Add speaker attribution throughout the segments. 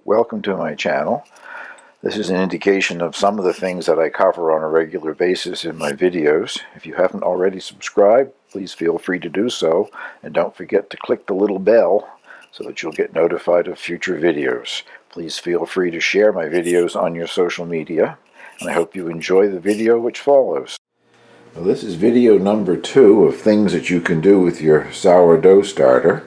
Speaker 1: Welcome to my channel. This is an indication of some of the things that I cover on a regular basis in my videos. If you haven't already subscribed, please feel free to do so, and don't forget to click the little bell so that you'll get notified of future videos. Please feel free to share my videos on your social media, and I hope you enjoy the video which follows. Well, this is video number 2 of things that you can do with your sourdough starter.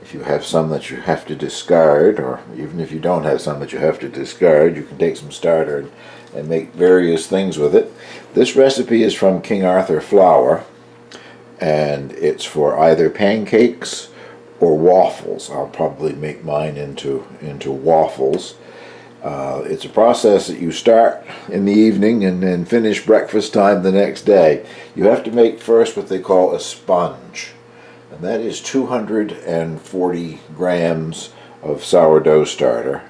Speaker 1: If you have some that you have to discard, or even if you don't have some that you have to discard, you can take some starter and make various things with it. This recipe is from King Arthur flour, and it's for either pancakes or waffles. I'll probably make mine into waffles. It's a process that you start in the evening and then finish breakfast time the next day. You have to make first what they call a sponge. And that is 240 grams of sourdough starter,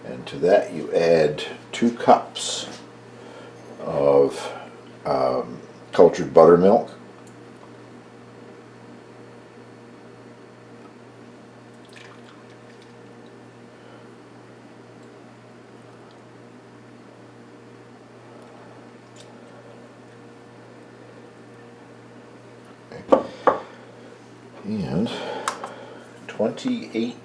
Speaker 1: and to that you add 2 cups of cultured buttermilk, and 28,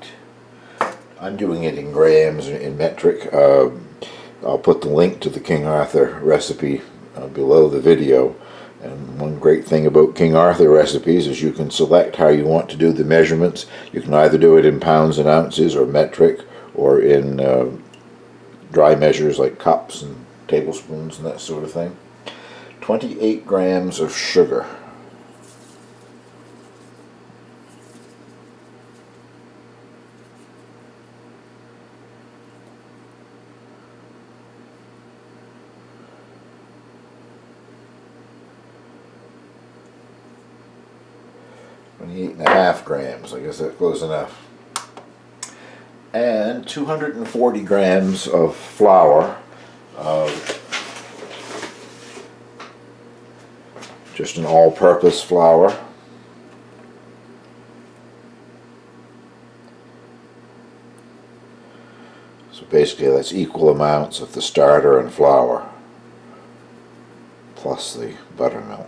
Speaker 1: I'm doing it in grams, in metric. I'll put the link to the King Arthur recipe below the video. And one great thing about King Arthur recipes is you can select how you want to do the measurements. You can either do it in pounds and ounces, or metric, or in dry measures like cups and tablespoons and that sort of thing. 28 grams of sugar. Eight and a half grams, I guess that's close enough. And 240 grams of flour, just an all-purpose flour. So basically that's equal amounts of the starter and flour, plus the buttermilk.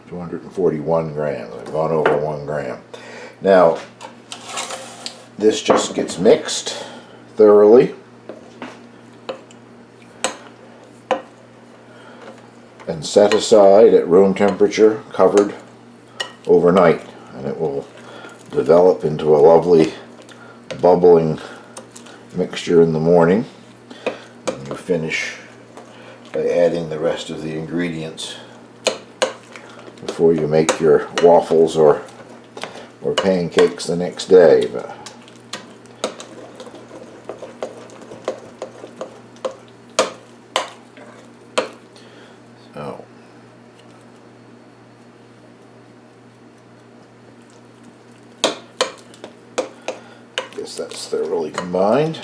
Speaker 1: 241 grams. I've gone over 1 gram. Now, this just gets mixed thoroughly and set aside at room temperature, covered overnight, and it will develop into a lovely bubbling mixture in the morning. And you finish by adding the rest of the ingredients before you make your waffles or pancakes the next day. So I guess that's thoroughly combined.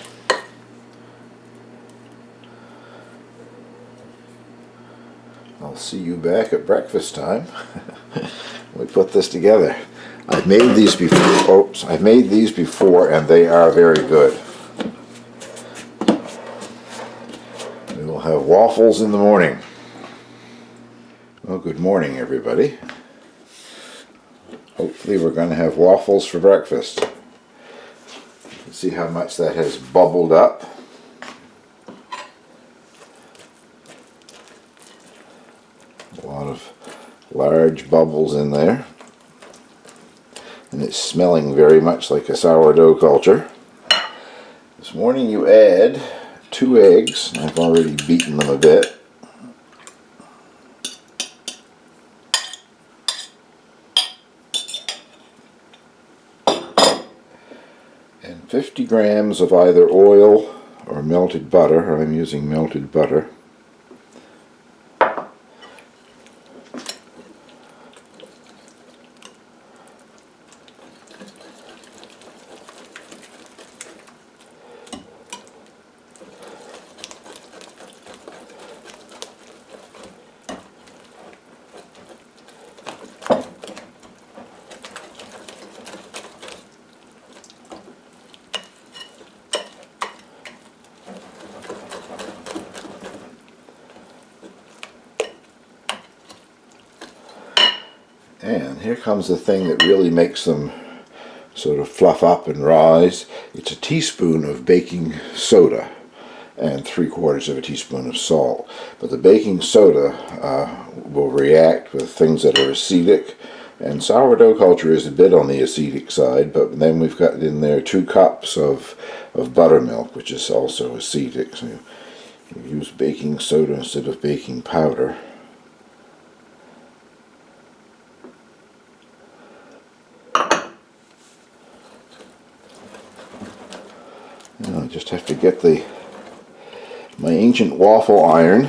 Speaker 1: I'll see you back at breakfast time. We put this together. I've made these before. Oops, I've made these before, and they are very good. We will have waffles in the morning. Well, good morning, everybody. Hopefully, we're going to have waffles for breakfast. Let's see how much that has bubbled up. A lot of large bubbles in there, and it's smelling very much like a sourdough culture. This morning you add 2 eggs. I've already beaten them a bit. And 50 grams of either oil or melted butter. I'm using melted butter. And here comes the thing that really makes them sort of fluff up and rise. It's a teaspoon of baking soda and 3/4 of a teaspoon of salt. But the baking soda will react with things that are acidic, and sourdough culture is a bit on the acidic side, but then we've got in there 2 cups of buttermilk, which is also acidic. So you use baking soda instead of baking powder. I just have to get my ancient waffle iron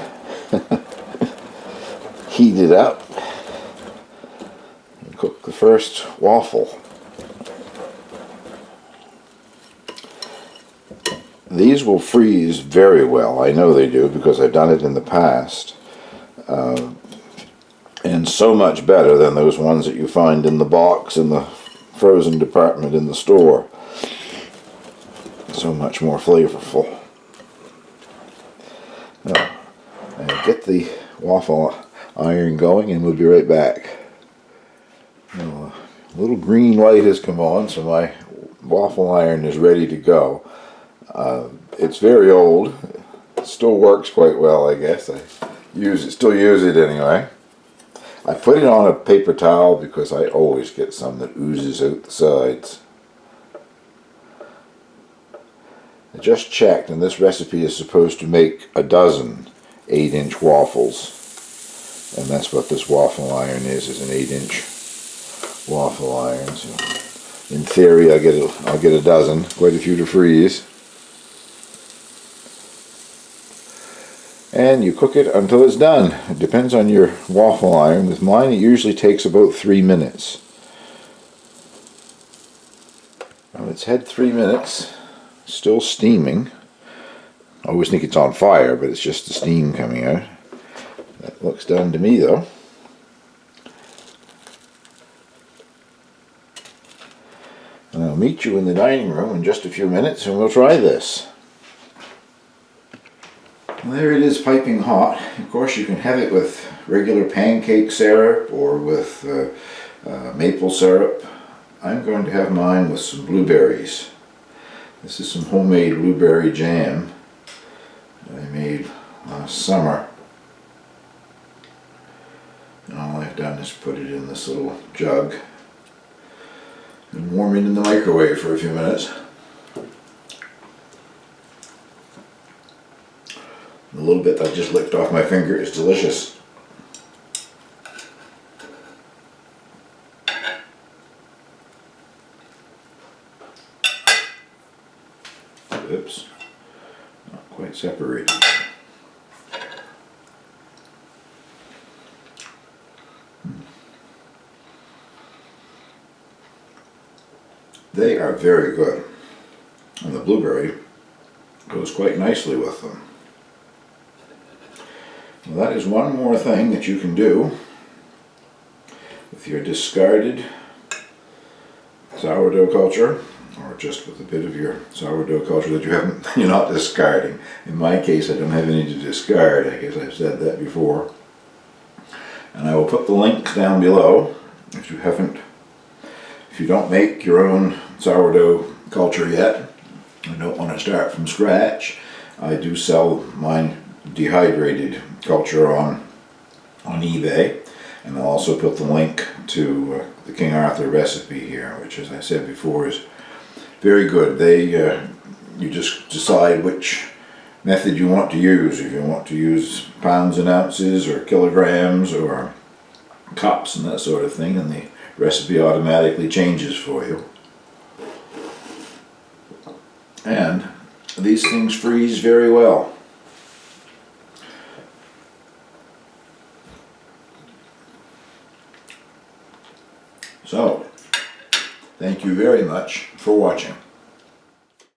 Speaker 1: heated up and cook the first waffle. These will freeze very well. I know they do because I've done it in the past. And so much better than those ones that you find in the box in the frozen department in the store. So much more flavorful. Now, get the waffle iron going and we'll be right back. Now, a little green light has come on, so my waffle iron is ready to go. It's very old. It still works quite well, I guess. I still use it anyway. I put it on a paper towel because I always get some that oozes out the sides. I just checked, and this recipe is supposed to make a dozen 8-inch waffles, and that's what this waffle iron is an 8-inch waffle iron. So in theory, I'll get a dozen, quite a few to freeze. And you cook it until it's done. It depends on your waffle iron. With mine, it usually takes about 3 minutes. Well, it's had 3 minutes. Still steaming. I always think it's on fire, but it's just the steam coming out. That looks done to me, though. And I'll meet you in the dining room in just a few minutes, and we'll try this. Well, there it is, piping hot. Of course, you can have it with regular pancake syrup or with maple syrup. I'm going to have mine with some blueberries. This is some homemade blueberry jam that I made last summer. And all I've done is put it in this little jug and warm it in the microwave for a few minutes. The little bit that I just licked off my finger is delicious. Oops, not quite separated. They are very good, and the blueberry goes quite nicely with them. Well, that is one more thing that you can do with your discarded sourdough culture, or just with a bit of your sourdough culture that you're not discarding. In my case, I don't have any to discard. I guess I've said that before. And I will put the links down below if you don't make your own sourdough culture yet and don't want to start from scratch. I do sell mine dehydrated culture on eBay, and I'll also put the link to the King Arthur recipe here, which, as I said before, is very good. You just decide which method you want to use. If you want to use pounds and ounces or kilograms or cups and that sort of thing, and the recipe automatically changes for you. And these things freeze very well. So, thank you very much for watching.